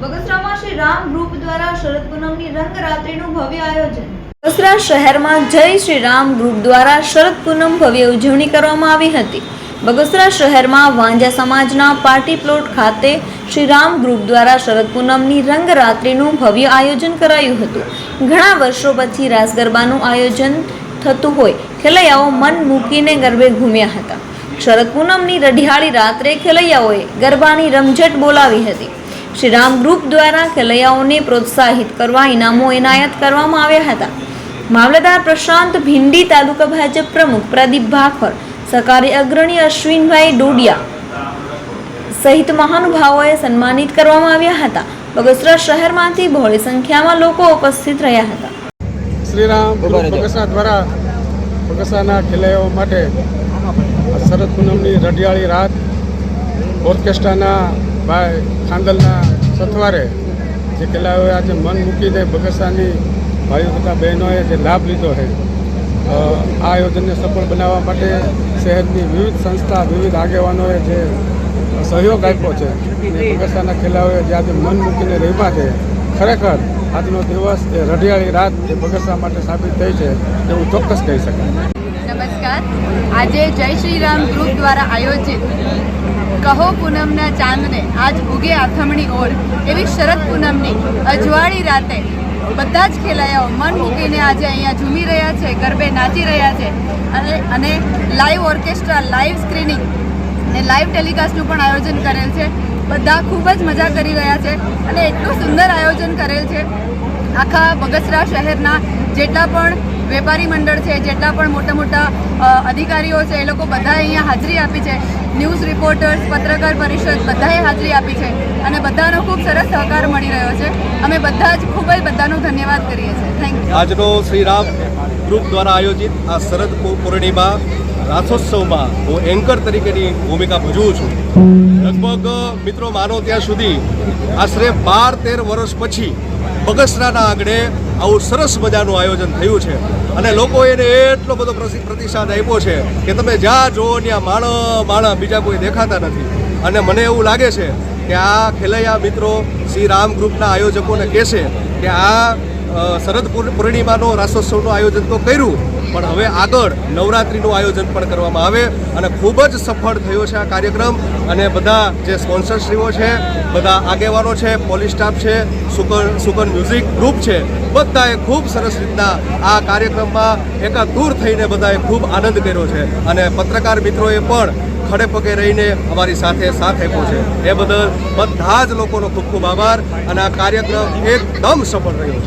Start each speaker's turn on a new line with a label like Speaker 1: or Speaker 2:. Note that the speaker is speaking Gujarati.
Speaker 1: બગસરામાં શ્રી રામ ગ્રુપ દ્વારા શરદ પૂનમની રંગરાત્રીનું ભવ્ય આયોજન। બગસરા શહેરમાં જય શ્રી રામ ગ્રુપ દ્વારા શરદ પૂનમ ભવ્ય ઉજવણી કરવામાં આવી હતી। બગસરા શહેરમાં વાંજા સમાજના પાર્ટી પ્લોટ ખાતે શ્રી રામ ગ્રુપ દ્વારા શરદ પૂનમની રંગરાત્રીનું ભવ્ય આયોજન કરાયું હતું। ઘણા વર્ષો પછી રાસ ગરબાનું આયોજન થતું હોય ખેલૈયાઓ મન મૂકીને ગરબે ઘૂમ્યા હતા। શરદ પૂનમની રઢિયાળી રાત્રે ખેલૈયાઓએ ગરબાની રમઝટ બોલાવી હતી। શ્રી રામ ગ્રુપ દ્વારા ખેલૈયાઓને પ્રોત્સાહિત કરવા ઇનામો એનાયત કરવામાં આવ્યા હતા। મામલતદાર પ્રશાંત ભિંડી, તાલુકા ભાજપ પ્રમુખ પ્રદીપ ભાખર, સરકારી અગ્રણી અશ્વિનભાઈ ડોડિયા સહિત મહાનુભાવોએ સન્માનિત કરવામાં આવ્યા હતા। બગસરા શહેરમાંથી બહોળી સંખ્યામાં લોકો ઉપસ્થિત રહ્યા હતા।
Speaker 2: શ્રી રામ બગસરા દ્વારા બગસરાના ખેલૈયાઓ માટે શરદ પૂનમની રઢિયાળી રાત ઓર્કેસ્ટ્રાના ભાઈ ખાંદલના સથવારે જે ખેલૈયાઓએ આજે મન મૂકીને બગસરાની ભાઈઓ તથા બહેનોએ જે લાભ લીધો છે આ આયોજનને સફળ બનાવવા માટે શહેરની વિવિધ સંસ્થા, વિવિધ આગેવાનોએ જે સહયોગ આપ્યો છે અને બગસરાના ખેલૈયાઓએ જે આજે મન મૂકીને રમ્યા છે, ખરેખર આજનો દિવસ એ રઢિયાળી રાત એ બગસરા માટે સાબિત થઈ છે એવું ચોક્કસ કહી શકાય।
Speaker 3: નમસ્કાર। આજે જય શ્રી રામ ગ્રુપ દ્વારા આયોજિત કહો પૂનમના ચાંદને આજ ઉગે આથમણી ઓર એવી શરદ પૂનમની અજવાળી રાતે બધા જ ખેલૈયાઓ મન મૂકીને આજે અહીંયા ઝૂમી રહ્યા છે, ગરબે નાચી રહ્યા છે અને લાઈવ ઓર્કેસ્ટ્રા, લાઈવ સ્ક્રીનિંગ અને લાઈવ ટેલિકાસ્ટનું પણ આયોજન કરેલ છે। બધા ખૂબ જ મજા કરી રહ્યા છે અને એટલું સુંદર આયોજન કરેલ છે। આખા બગસરા શહેરના જેટલા પણ વેપારી મંડળ છે, જેટલા પણ મોટા મોટા અધિકારીઓ છે, એ લોકો બધાએ અહીંયા હાજરી આપી છે। ન્યૂઝ રિપોર્ટર્સ, પત્રકાર પરિષદ બધાએ હાજરી આપી છે અને બધાનો ખૂબ સરસ સહકાર મળી રહ્યો છે। અમે બધા જ ખૂબ જ બધાનો ધન્યવાદ કરીએ છીએ। Thank you.
Speaker 4: આજનો શ્રી રામ ગ્રુપ દ્વારા આયોજિત આ શરદ પૂર્ણિમા રાસોત્સવમાં હું એન્કર તરીકેની ભૂમિકા ભજવું છું। લગભગ મિત્રો માનો ત્યાં સુધી આશરે 12-13 વર્ષ પછી બગસરાના આંગણે આવું સરસ મજાનું આયોજન થયું છે અને લોકોએ એને એટલો બધો પ્રતિસાદ આપ્યો છે કે તમે જ્યાં જુઓ ત્યાં માણસ બીજા કોઈ દેખાતા નથી। અને મને એવું લાગે છે કે આ ખેલૈયા મિત્રો શ્રી રામ ગ્રુપના આયોજકોને કહેશે કે આ શરદ પૂર્ણિમાનો રાસોત્સવનું આયોજન તો કર્યું, પણ હવે આગળ નવરાત્રિનું આયોજન પણ કરવામાં આવે અને ખૂબ જ સફળ થયો છે આ કાર્યક્રમ। અને બધા જે સ્પોન્સરશ્રીઓ છે, બધા આગેવાનો છે, પોલીસ સ્ટાફ છે, સુકન મ્યુઝિક ગ્રુપ છે, બધાએ ખૂબ સરસ રીતના આ કાર્યક્રમમાં એકાદૂર થઈને બધાએ ખૂબ આનંદ કર્યો છે અને પત્રકાર મિત્રોએ પણ ખડે પગે રહીને અમારી સાથે સાથ આપ્યો છે। એ બદલ બધા જ લોકોનો ખૂબ ખૂબ આભાર અને આ કાર્યક્રમ એકદમ સફળ રહ્યો છે।